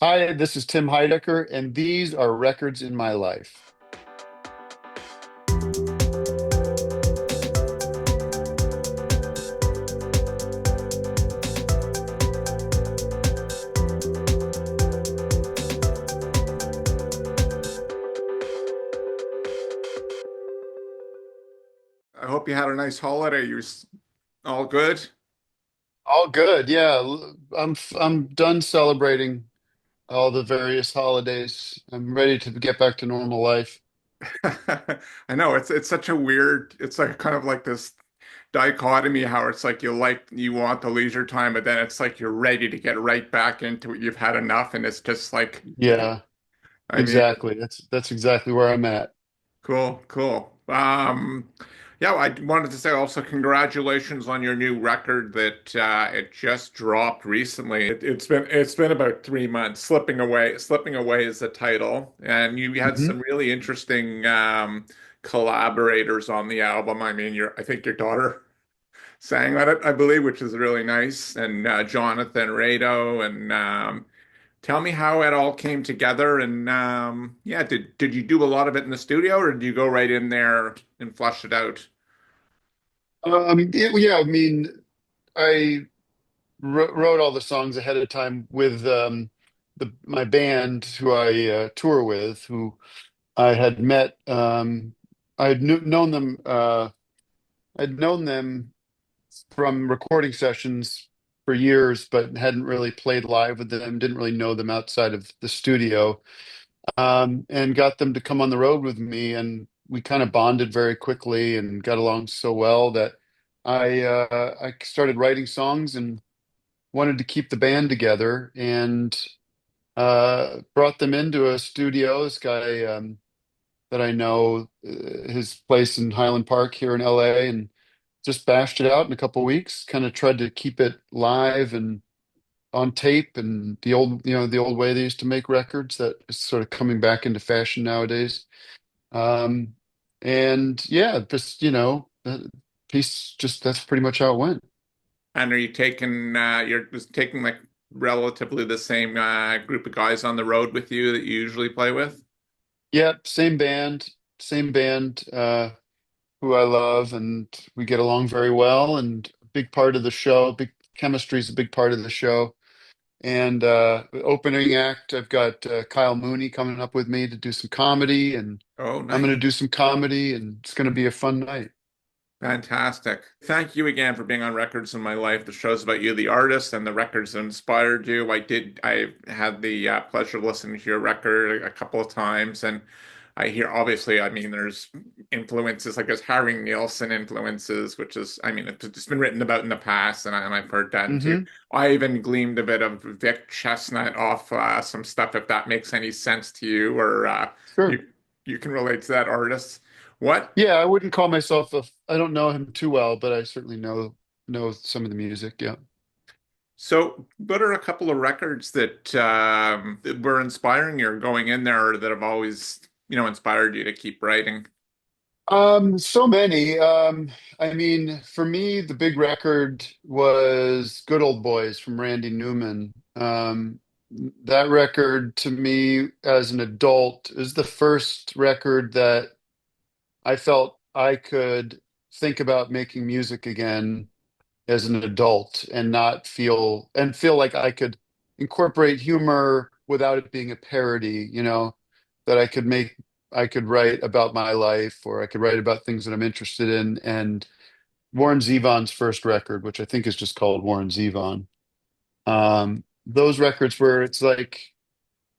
Hi, this is Tim Heidecker, and these are records in my life. I hope you had a nice holiday. All good? All good, yeah. I'm done celebrating all the various holidays. I'm ready to get back to normal life. I know it's such a weird, it's like kind of like this dichotomy how it's like you want the leisure time, but then it's like you're ready to get right back into it. You've had enough, and it's just like, Yeah, I mean, exactly. That's exactly where I'm at. cool, cool. Yeah, I wanted to say also congratulations on your new record that it just dropped recently. It's been about 3 months. Slipping away is the title, and you had Hmm. some really interesting collaborators on the album. I mean, I think your daughter sang on it, I believe, which is really nice, and Joanathan Rado and tell me how it all came together, and yeah, did you do a lot of it in the studio, or did you go right in there and flush it out? Yeah, I mean, I wrote all the songs ahead of time with my band who I tour with, who I had met. I had known them. I'd known them from recording sessions for years, but hadn't really played live with them, didn't really know them outside of the studio, and got them to come on the road with me. And we kind of bonded very quickly and got along so well that I started writing songs and wanted to keep the band together and brought them into a studio. This guy that I know, his place in Highland Park here in LA, and just bashed it out in a couple weeks. Kind of tried to keep it live and on tape and the old way they used to make records that is sort of coming back into fashion nowadays. Um, and yeah, just that piece just that's pretty much how it went. And are you taking you're just taking like relatively the same group of guys on the road with you that you usually play with? Yeah, same band, who I love, and we get along very well. And a big part of the show, big chemistry is a big part of the show. And opening act, I've got Kyle Mooney coming up with me to do some comedy, and Oh, I'm going nice. to do some comedy, and it's going to be a fun night. Fantastic. Thank you again for being on Records in My Life. The show's about you, the artist, and the records that inspired you. I had the pleasure of listening to your record a couple of times, and I hear, obviously, I mean, there's influences like there's Harry Nilsson influences, which is, I mean, it's been written about in the past, and I've heard that too. Hmm. I even gleamed a bit of Vic Chesnutt off some stuff, if that makes any sense to you, or Sure. you you can relate to that artist. What Yeah, I wouldn't call myself I don't know him too well, but I certainly know some of the music. Yeah. So, what are a couple of records that were inspiring you or going in there that have always, inspired you to keep writing? So many. I mean, for me, the big record was Good Old Boys from Randy Newman. That record to me as an adult is the first record that I felt I could think about making music again as an adult and not feel like I could incorporate humor without it being a parody, that I could write about my life, or I could write about things that I'm interested in. And Warren Zevon's first record, which I think is just called Warren Zevon. Those records where it's like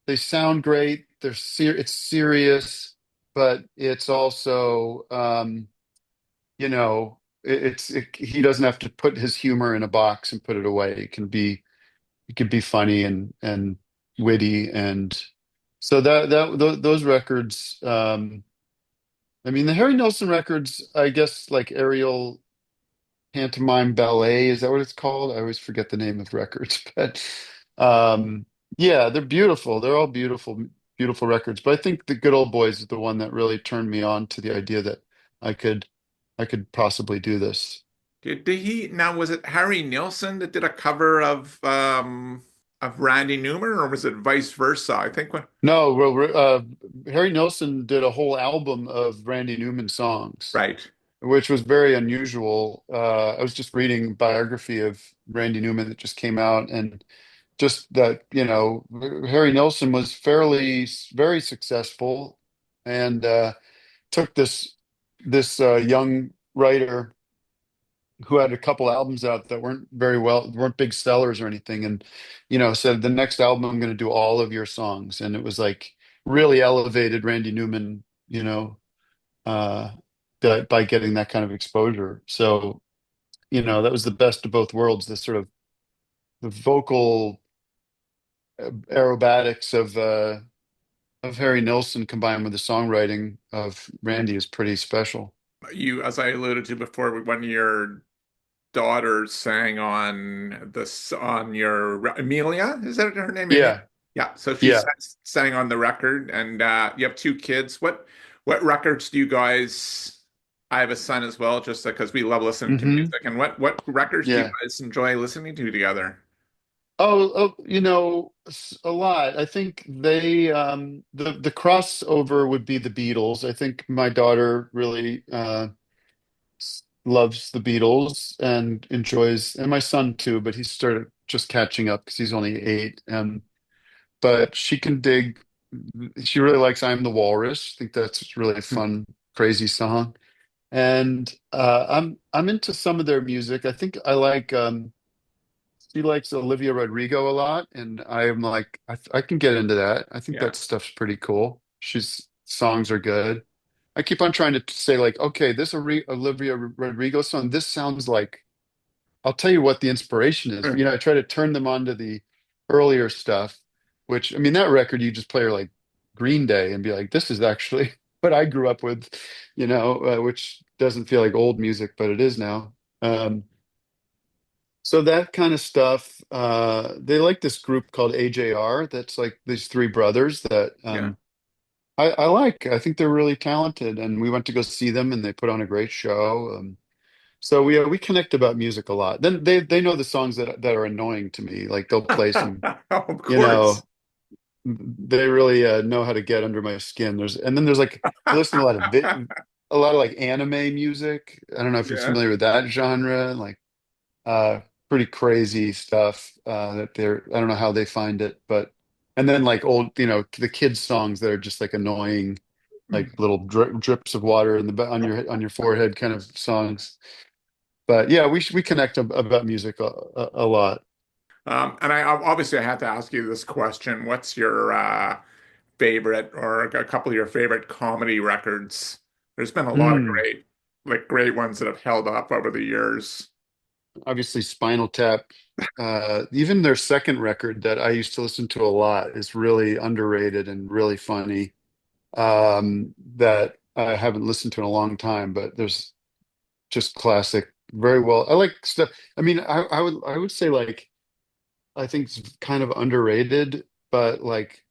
they sound great, it's serious, but it's also he doesn't have to put his humor in a box and put it away. It can be funny and witty. And so those records, I mean, the Harry Nilsson records, I guess, like Ariel Pantomime Ballet, is that what it's called? I always forget the name of records, but um yeah, they're beautiful. They're all beautiful records. But I think the Good Old Boys is the one that really turned me on to the idea that I could I could possibly do this. Did he, now was it Harry Nilsson that did a cover of of Randy Newman, or was it vice versa? I think when No, well, Harry Nilsson did a whole album of Randy Newman songs, right. which was very unusual. I was just reading a biography of Randy Newman that just came out, and just that, Harry Nilsson was very successful, and took this young writer who had a couple albums out that weren't big sellers or anything, and said the next album I'm going to do all of your songs, and it was like really elevated Randy Newman, uh, by getting that kind of exposure. So that was the best of both worlds. This sort of the vocal aerobatics of Harry Nilsson combined with the songwriting of Randy is pretty special. You, as I alluded to before, when your daughter sang on this on your Amelia, is that her name? Amelia? Yeah, Yeah. So she yeah. sang on the record, and you have two kids. What records do you guys? I have a son as well, just because we love listening to Hmm. music. And what records do you Yeah. guys enjoy listening to together? Oh, a lot. I think the crossover would be the Beatles. I think my daughter really loves the Beatles and enjoys, and my son too, but he's started just catching up because he's only 8. But she can dig. She really likes "I'm the Walrus." I think that's really a fun, crazy song. And I'm into some of their music. I think I like. She likes Olivia Rodrigo a lot, and I'm like, I can get into that. I think Yeah. that stuff's pretty cool. She's songs are good. I keep on trying to say like, okay, this Olivia Rodrigo song, this sounds like. I'll tell you what the inspiration is. I try to turn them on to the earlier stuff, which I mean, that record you just play her like Green Day and be like, this is actually what I grew up with, which doesn't feel like old music, but it is now. So that kind of stuff. They like this group called AJR. That's like these three brothers that Yeah. I like. I think they're really talented, and we went to go see them, and they put on a great show. So we connect about music a lot. Then they know the songs that are annoying to me. Like they'll play some, Of you course. know, they really know how to get under my skin. There's like I listen to a lot of like anime music. I don't know if you're Yeah. familiar with that genre. Like uh pretty crazy stuff that I don't know how they find it, but and then like old, the kids songs that are just like annoying, like little drips of water in on your forehead kind of songs. But yeah, we connect about music a lot. And obviously I had to ask you this question. What's your favorite or a couple of your favorite comedy records? There's been a lot of Hmm. great ones that have held up over the years. Obviously, Spinal Tap. Even their second record that I used to listen to a lot is really underrated and really funny. That I haven't listened to in a long time, but there's just classic, very well. I like stuff. I mean, I would say like I think it's kind of underrated, but like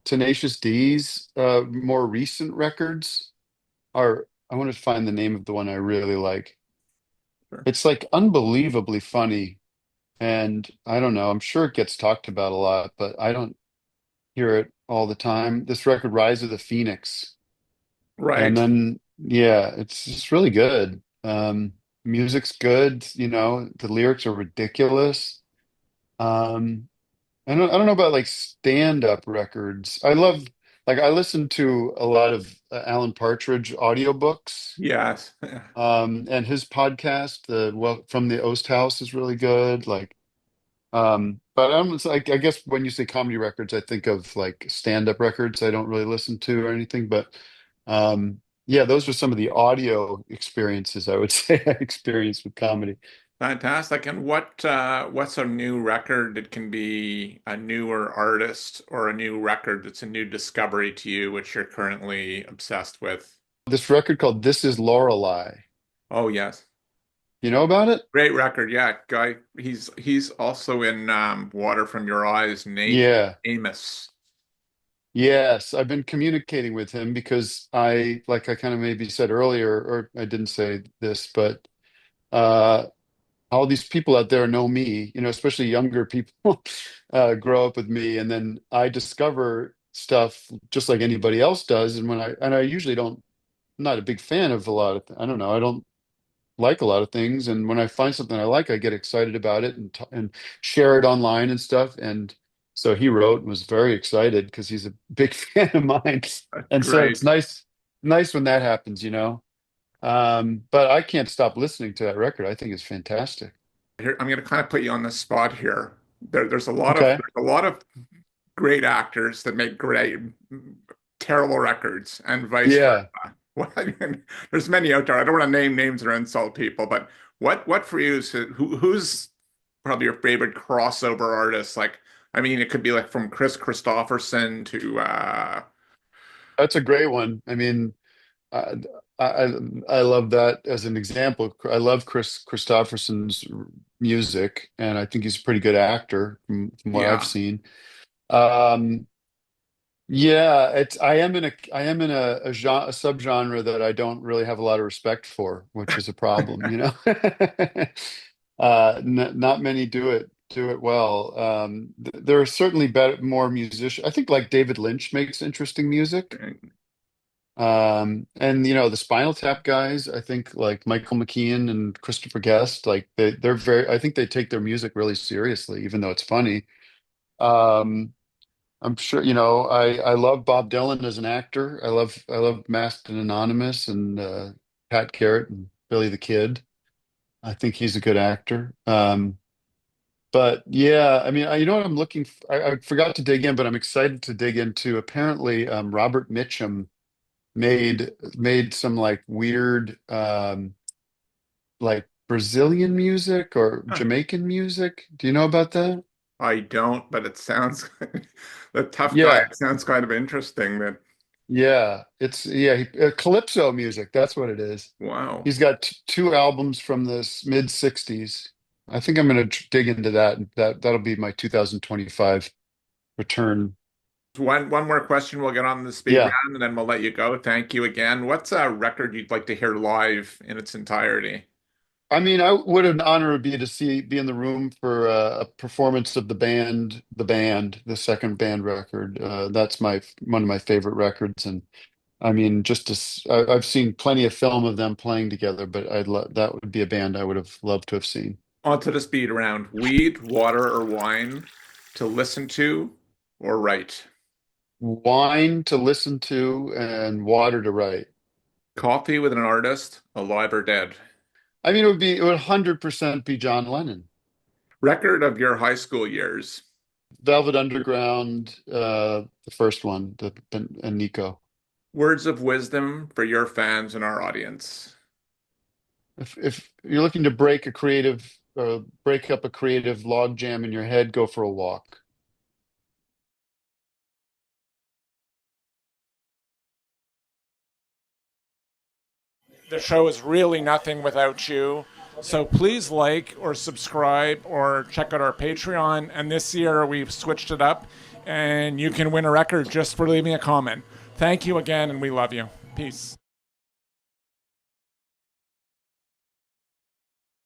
Tenacious D's more recent records are. I want to find the name of the one I really like. Sure. It's like unbelievably funny. And I don't know, I'm sure it gets talked about a lot, but I don't hear it all the time. This record, Rise of the Phoenix. And Right. then, yeah, it's just really good. Music's good, the lyrics are ridiculous. Um, I don't know about like stand-up records. I listen to a lot of Alan Partridge audiobooks. Yes. And his podcast, From the Oast House is really good. But it's like I guess when you say comedy records, I think of like stand-up records. I don't really listen to or anything, but yeah, those are some of the audio experiences I would say I experienced with comedy. Fantastic. And what's a new record that can be a newer artist or a new record that's a new discovery to you, which you're currently obsessed with? This record called "This Is Lorelei." Oh yes. You know about it? Great record. Yeah, guy. He's also in Water from Your Eyes, Nate Yeah. Amos. Yes, I've been communicating with him because like I kind of maybe said earlier, or I didn't say this, but uh all these people out there know me, especially younger people grow up with me, and then I discover stuff just like anybody else does. And I usually don't, I'm not a big fan of a lot of, I don't know, I don't like a lot of things. And when I find something I like, I get excited about it and share it online and stuff. And so he wrote and was very excited because he's a big fan of mine. That's And so great. it's nice when that happens. But I can't stop listening to that record. I think it's fantastic. Here, I'm going to kind of put you on the spot here. Okay. There's a lot of great actors that make great, terrible records, and vice Yeah. versa. Well, I mean, there's many out there. I don't want to name names or insult people, but what for you is who's probably your favorite crossover artist? Like, I mean, it could be like from Chris Christopherson to That's a great one. I mean, I, I I love that as an example. I love Chris Christopherson's music, and I think he's a pretty good actor from what I've yeah. seen. Um, yeah, I am in a genre, a subgenre that I don't really have a lot of respect for, which is a problem. N Not many do it well. There are certainly better, more musicians. I think like David Lynch makes interesting music. And the Spinal Tap guys, I think like Michael McKean and Christopher Guest, like they're very, I think they take their music really seriously, even though it's funny. Um, I'm sure, I love Bob Dylan as an actor. I love Masked and Anonymous and Pat Garrett and Billy the Kid. I think he's a good actor. But yeah, I mean, you know what I'm looking for? I forgot to dig in, but I'm excited to dig into apparently Robert Mitchum made some like weird like Brazilian music or Huh. Jamaican music. Do you know about that? I don't, but it sounds the tough guy. Yeah. It sounds kind of interesting. That Yeah, calypso music. That's what it is. wow. He's got two albums from the mid '60s. I think I'm going to dig into that. That'll be my 2025 return. One more question. We'll get on the speed Yeah. round, and then we'll let you go. Thank you again. What's a record you'd like to hear live in its entirety? I mean, I what an honor it would be to be in the room for a performance of the second band record. That's my one of my favorite records, and I mean, I've seen plenty of film of them playing together, but that would be a band I would have loved to have seen. On to the speed round. Weed, water, or wine to listen to or write? Wine to listen to and water to write. Coffee with an artist, alive or dead? I mean, it would 100% be John Lennon. Record of your high school years. Velvet Underground, the first one, and Nico. Words of wisdom for your fans and our audience. If you're looking to break up a creative log jam in your head, go for a walk. The show is really nothing without you. So please like or subscribe or check out our Patreon. And this year we've switched it up and you can win a record just for leaving a comment. Thank you again and we love you. Peace.